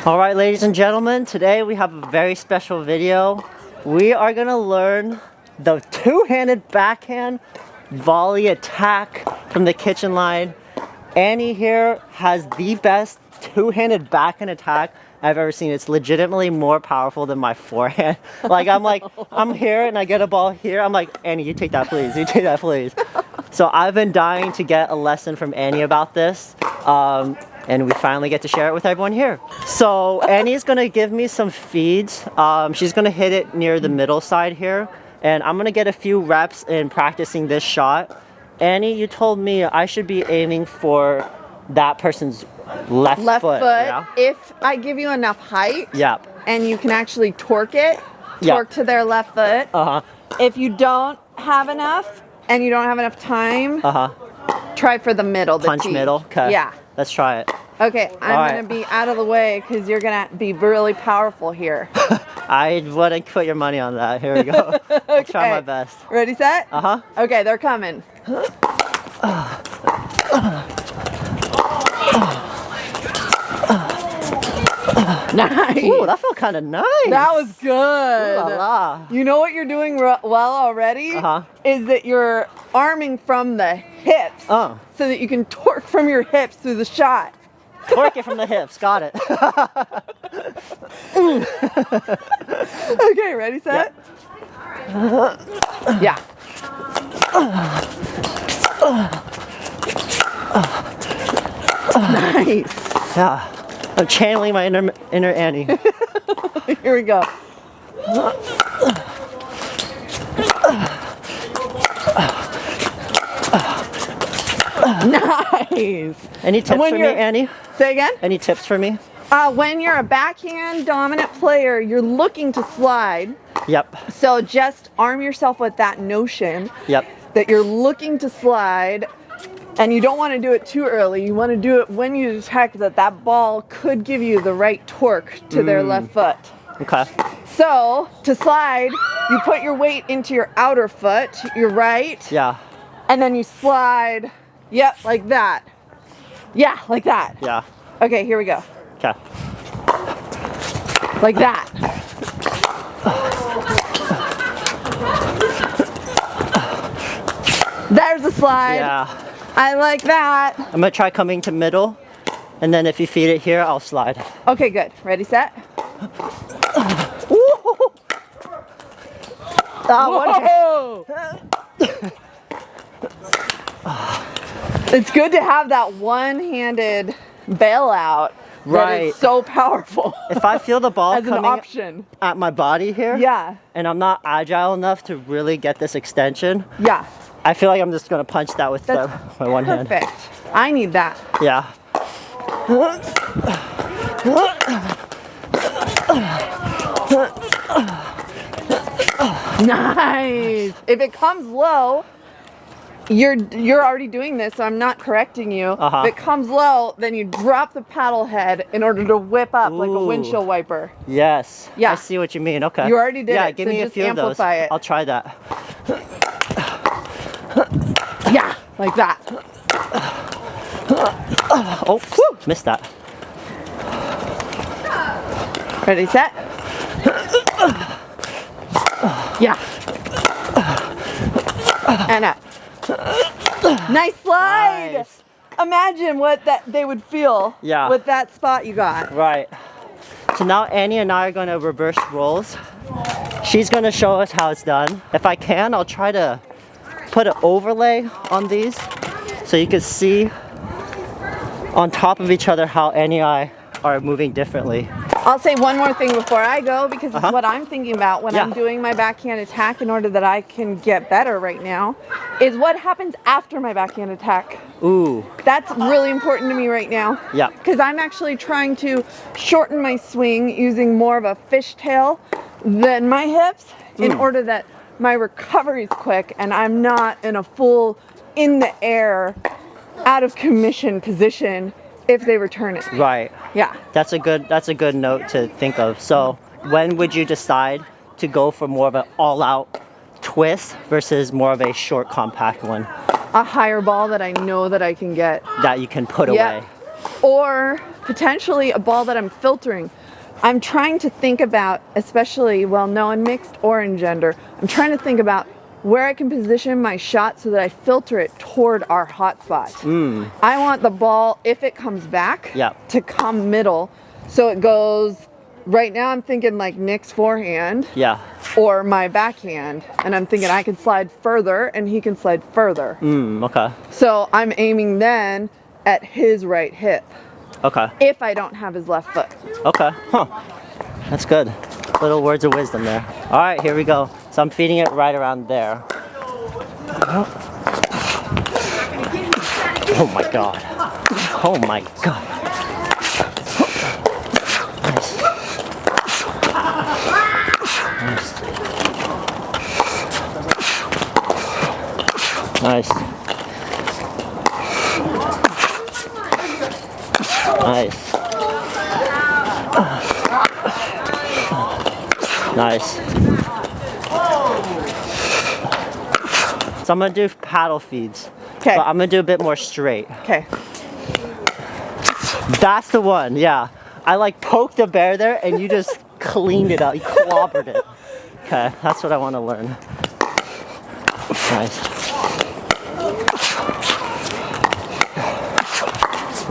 All right, ladies and gentlemen, today we have a very special video. We are gonna learn the two-handed backhand volley attack from the kitchen line. Annie here has the best two-handed backhand attack I've ever seen. It's legitimately more powerful than my forehand. I'm here and I get a ball here. I'm like, Annie, you take that please, you take that please. So I've been dying to get a lesson from Annie about this. And we finally get to share it with everyone here. So Annie's gonna give me some feeds. She's gonna hit it near the middle side here. And I'm gonna get a few reps in practicing this shot. Annie, you told me I should be aiming for that person's left foot. Yeah? If I give you enough height, yep, and you can actually torque it, yep, to their left foot. If you don't have enough and you don't have enough time, try for the middle. Punch middle. Okay. Yeah. Let's try it. Okay, I'm gonna be out of the way because you're gonna be really powerful here. I wouldn't put your money on that. Here we go. Okay. I'll try my best. Ready, set? Okay, they're coming. Nice. Ooh, that felt kind of nice. That was good. Ooh la la. You know what you're doing well already? Is that you're arming from the hips so that you can torque from your hips through the shot. Torque it from the hips. Got it. Okay, ready, set? Yeah. Nice. Yeah. I'm channeling my inner Annie. Here we go. Nice. Any tips for me, Annie? Say again? Any tips for me? When you're a backhand dominant player, you're looking to slide. Yep. So just arm yourself with that notion. Yep. That you're looking to slide. And you don't want to do it too early. You want to do it when you detect that that ball could give you the right torque to their left foot. Okay. So, to slide, you put your weight into your outer foot, your right. Yeah. And then you slide, yep, like that. Yeah, like that. Yeah. Okay, here we go. Okay. Like that. There's a slide. Yeah. I like that. I'm gonna try coming to middle, and then if you feed it here, I'll slide. Okay, good. Ready, set? Whoa! It's good to have that one-handed bailout. Right. That is so powerful. If I feel the ball as coming an option at my body here, yeah, and I'm not agile enough to really get this extension, yeah, I feel like I'm just gonna punch that with my one hand. Perfect. I need that. Yeah. Nice. If it comes low, you're already doing this, so I'm not correcting you. If it comes low, then you drop the paddle head in order to whip up like a windshield wiper. Yes. Yeah. I see what you mean. Okay. You already did it. Yeah, give me a few of those. It. I'll try that. Yeah, like that. Oh, whew, missed that. Ready, set? Yeah. And up. Nice slide. Nice. Imagine what they would feel with that spot you got. Right. So now Annie and I are going to reverse roles. She's going to show us how it's done. If I can, I'll try to put an overlay on these so you can see on top of each other how Annie and I are moving differently. I'll say one more thing before I go, because it's what I'm thinking about when I'm doing my backhand attack in order that I can get better right now, is what happens after my backhand attack. Ooh. That's really important to me right now. Yeah. Because I'm actually trying to shorten my swing using more of a fishtail than my hips in order that my recovery is quick and I'm not in a full in the air, out of commission position if they return it. Right. Yeah. That's a good note to think of. So when would you decide to go for more of an all-out twist versus more of a short, compact one? A higher ball that I know that I can get. That you can put away. Or potentially a ball that I'm filtering. I'm trying to think about, especially, well, no, in mixed or in gender, I'm trying to think about where I can position my shot so that I filter it toward our hot spot. I want the ball, if it comes back, to come middle. So it goes, right now I'm thinking like Nick's forehand or my backhand. And I'm thinking I can slide further and he can slide further. Okay. So I'm aiming then at his right hip. Okay. If I don't have his left foot. Okay. Huh. That's good. Little words of wisdom there. All right, here we go. So I'm feeding it right around there. Oh my God. Oh my God. Nice. Nice. Nice. Nice. So I'm gonna do paddle feeds. Okay. But I'm gonna do a bit more straight. Okay. That's the one, yeah. I like poked the bear there and you just cleaned it up. You clobbered it. Okay, that's what I want to learn. Nice.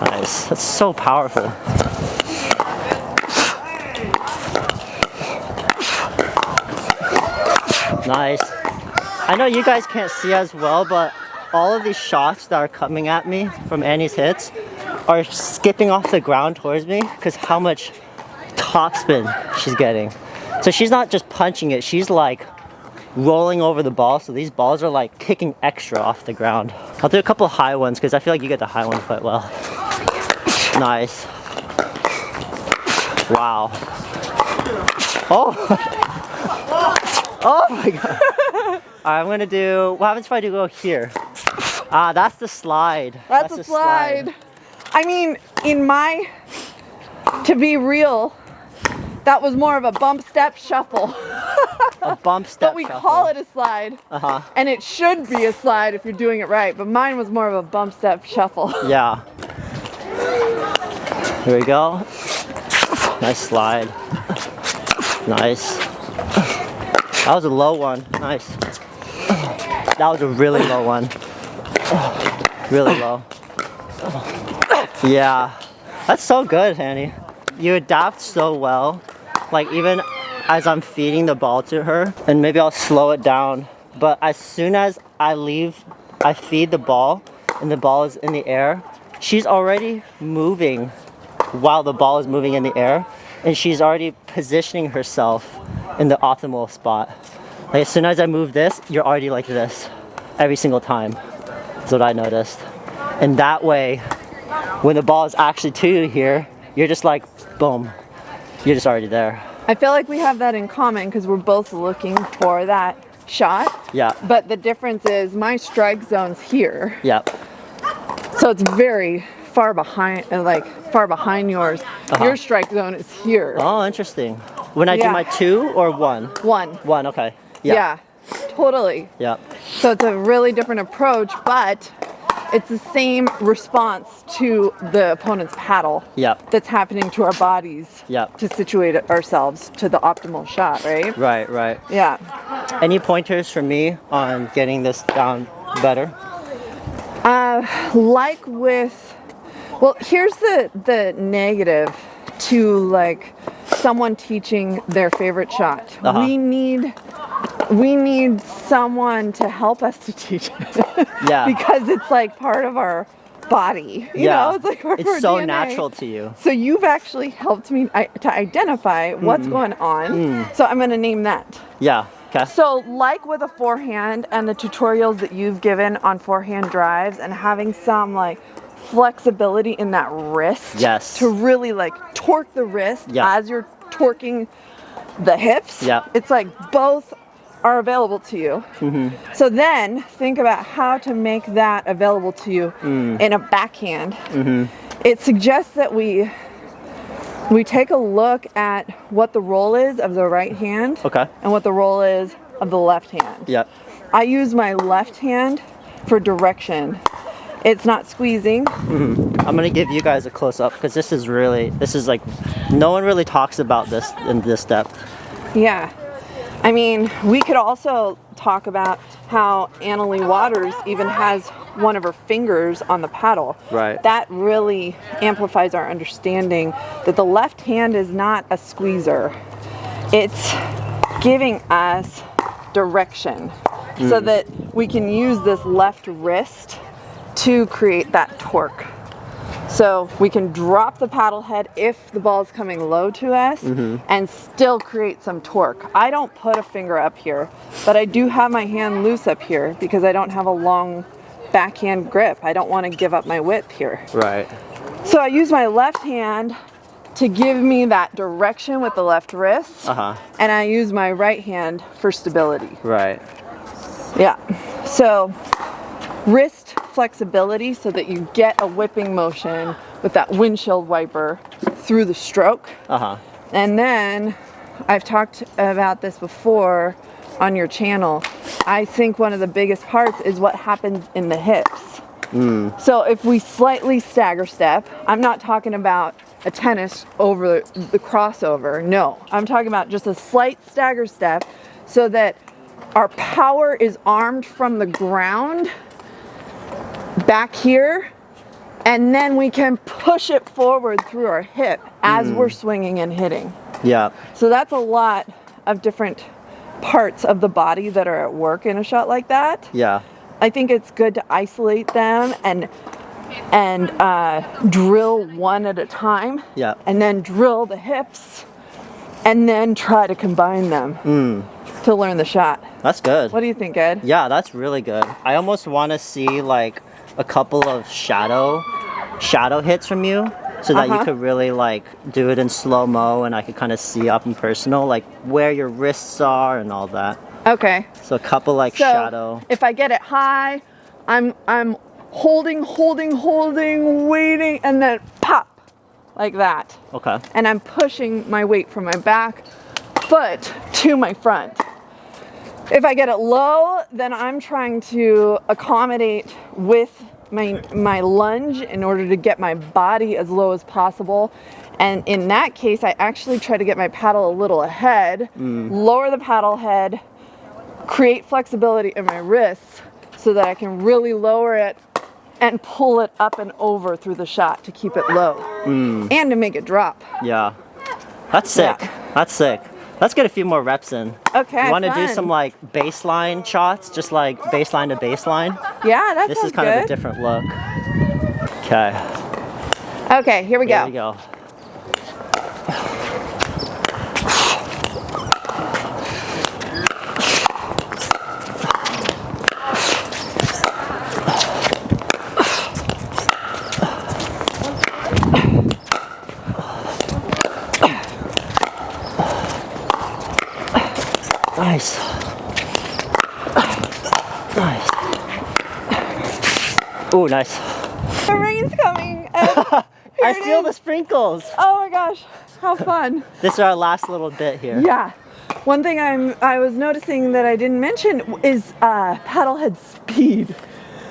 Nice. That's so powerful. Nice. I know you guys can't see as well, but all of these shots that are coming at me from Annie's hits are skipping off the ground towards me because how much topspin she's getting. So she's not just punching it, she's like rolling over the ball, so these balls are like kicking extra off the ground. I'll do a couple high ones because I feel like you get the high ones quite well. Nice. Wow. Oh. Oh my God. Alright, I'm gonna do, what happens if I do go here? Ah, that's the slide. That's a slide. I mean, to be real, that was more of a bump, step, shuffle. A bump, step, But we shuffle. call it a slide. And it should be a slide if you're doing it right. But mine was more of a bump, step, shuffle. Yeah. Here we go. Nice slide. Nice. That was a low one. Nice. That was a really low one. Really low. Yeah. That's so good, Annie. You adapt so well. Like even as I'm feeding the ball to her, and maybe I'll slow it down. But as soon as I feed the ball and the ball is in the air, she's already moving while the ball is moving in the air. And she's already positioning herself in the optimal spot. Like as soon as I move this, you're already like this every single time. That's what I noticed. And that way, when the ball is actually to you here, you're just like, boom, you're just already there. I feel like we have that in common because we're both looking for that shot. Yeah. But the difference is my strike zone's here. Yep. So it's very far behind, far behind yours. Your strike zone is here. Oh, interesting. When I do my 2 or 1? 1. 1, okay. Yeah, totally. Yep. So it's a really different approach, but it's the same response to the opponent's paddle. Yep. That's happening to our bodies. Yep. To situate ourselves to the optimal shot, right? Right, right. Yeah. Any pointers for me on getting this down better? Like with, well, here's the negative to like someone teaching their favorite shot. We need someone to help us to teach it. Yeah. Because it's like part of our body. You know, it's like part of our so DNA. natural to you. So you've actually helped me to identify what's going on. So I'm going to name that. Yeah. Okay. So like with a forehand and the tutorials that you've given on forehand drives and having some like flexibility in that wrist. Yes. To really like torque the wrist as you're torquing the hips. Yeah. It's like both are available to you. So then think about how to make that available to you in a backhand. It suggests that we take a look at what the roll is of the right hand and what the roll is of the left hand. Yep. I use my left hand for direction. It's not squeezing. I'm gonna give you guys a close up because this is like, no one really talks about this in this depth. Yeah. I mean, we could also talk about how Annalie Waters even has one of her fingers on the paddle. Right. That really amplifies our understanding that the left hand is not a squeezer. It's giving us direction so that we can use this left wrist to create that torque. So we can drop the paddle head if the ball is coming low to us and still create some torque. I don't put a finger up here, but I do have my hand loose up here because I don't have a long backhand grip. I don't want to give up my width here. Right. So I use my left hand to give me that direction with the left wrist, and I use my right hand for stability. Right. Yeah. So wrist flexibility so that you get a whipping motion with that windshield wiper through the stroke. And then I've talked about this before on your channel. I think one of the biggest parts is what happens in the hips. So if we slightly stagger step, I'm not talking about a tennis over the crossover. No, I'm talking about just a slight stagger step so that our power is armed from the ground back here, and then we can push it forward through our hip as we're swinging and hitting. Yeah. So that's a lot of different parts of the body that are at work in a shot like that. Yeah. I think it's good to isolate them and drill one at a time. Yeah. And then drill the hips and then try to combine them to learn the shot. That's good. What do you think, Ed? Yeah, that's really good. I almost want to see like a couple of shadow hits from you so that you could really like do it in slow-mo and I could kind of see up and personal like where your wrists are and all that. Okay. So a couple like shadow. If I get it high, I'm holding, waiting, and then pop like that. Okay. And I'm pushing my weight from my back foot to my front. If I get it low, then I'm trying to accommodate with my lunge in order to get my body as low as possible. And in that case, I actually try to get my paddle a little ahead, lower the paddle head, create flexibility in my wrists so that I can really lower it and pull it up and over through the shot to keep it low and to make it drop. Yeah. That's sick. Yeah. That's sick. Let's get a few more reps in. Okay. You want to do fun. some like baseline shots, just like baseline to baseline? Yeah, that This sounds is kind good. of a different look. Okay. Okay, here we go. Here we go. Nice. Nice. Ooh, nice. The rain's coming. I I feel the sprinkles. Oh my gosh, how fun. This is our last little bit here. Yeah. One thing I was noticing that I didn't mention is paddle head speed.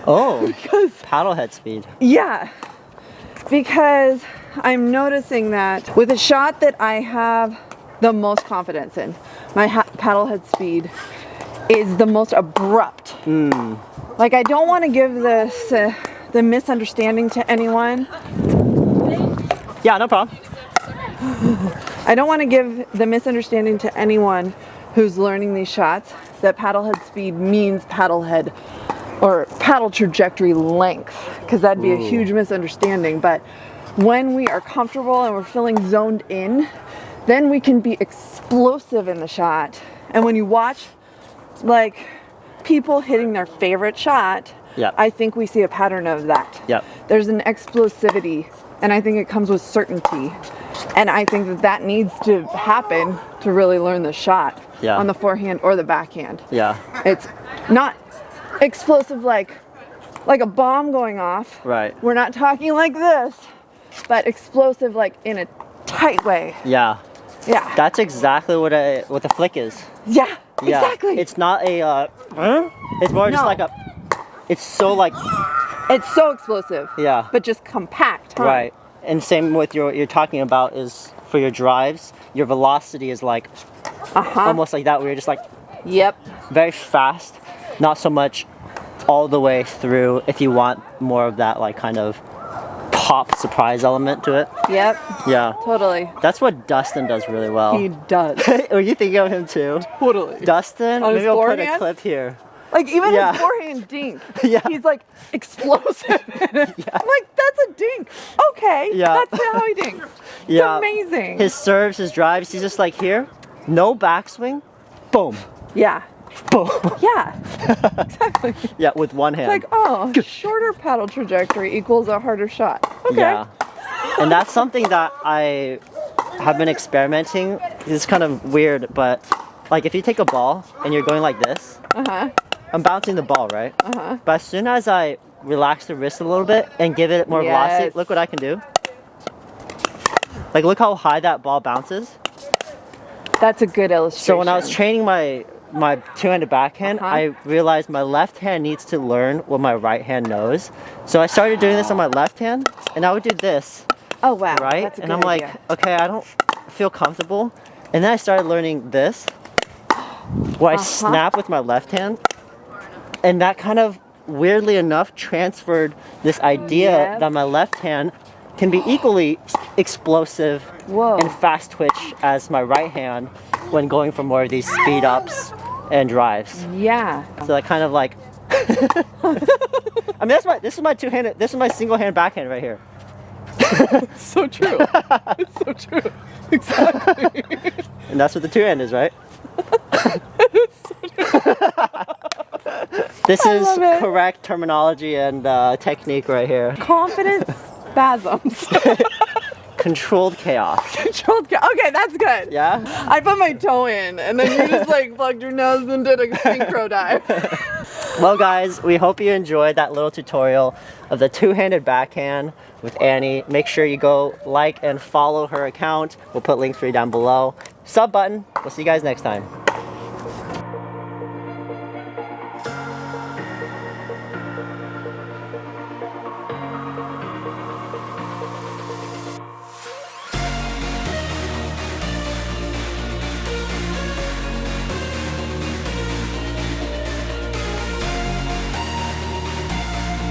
Oh, Because paddle head speed. yeah, because I'm noticing that with a shot that I have the most confidence in, my paddle head speed is the most abrupt. Like I don't want to give this the misunderstanding to anyone. Yeah, no problem. I don't want to give the misunderstanding to anyone who's learning these shots that paddle head speed means paddle head or paddle trajectory length, because that'd be a huge misunderstanding. But when we are comfortable and we're feeling zoned in, then we can be explosive in the shot. And when you watch like people hitting their favorite shot, Yep. I think we see a pattern of that. Yep. There's an explosivity, and I think it comes with certainty. And I think that that needs to happen to really learn the shot on the forehand or the backhand. Yeah. It's not explosive like a bomb going off. Right. We're not talking like this, but explosive like in a tight way. Yeah. Yeah. That's exactly what the flick is. Yeah. Yeah. Exactly. It's not a. It's more just No. like a. It's so like. It's so explosive. Yeah. But just compact, huh? Right. And same with you're talking about is for your drives, your velocity is like almost like that, where you're just like Yep. very fast, not so much all the way through if you want more of that like kind of pop surprise element to it. Yep. Yeah. Totally. That's what Dustin does really well. He does. Are you thinking of him too? Totally. Dustin? On his Maybe I'll put a forehand? clip here. Like even Yeah. his forehand dink, Yeah. he's like explosive. I'm like, that's a dink. Okay, Yeah. that's how he dinks. Yeah. It's amazing. His serves, his drives, he's just like here, no backswing, boom, Yeah, boom. yeah, exactly. Yeah, with one hand. Like, oh, shorter paddle trajectory equals a harder shot. Okay. Yeah. And that's something that I have been experimenting. It's kind of weird, but like if you take a ball and you're going like this, I'm bouncing the ball, right? But as soon as I relax the wrist a little bit and give it more velocity, Yes. look what I can do. Like look how high that ball bounces. That's a good illustration. So when I was training my two-handed backhand, I realized my left hand needs to learn what my right hand knows. So I started doing this on my left hand, and I would do this, oh wow, right? That's a And good I'm like, idea. okay, I don't feel comfortable. And then I started learning this, where I snap with my left hand, and that kind of weirdly enough transferred this idea that my left hand can be equally explosive Whoa. and fast twitch as my right hand when going for more of these speed ups and drives. Yeah. So I kind of like I mean this is my two-handed, this is my single hand backhand right here. So true. It's so true. Exactly. And that's what the two-hand is, right? This is love it. correct terminology and technique right here. Confidence spasms. Controlled chaos. Controlled. Okay, that's good. Yeah? I put my toe in, and then you just like plugged your nose and did a synchro dive. Well guys, we hope you enjoyed that little tutorial of the two-handed backhand with Annie. Make sure you go like and follow her account. We'll put links for you down below. Sub button. We'll see you guys next time.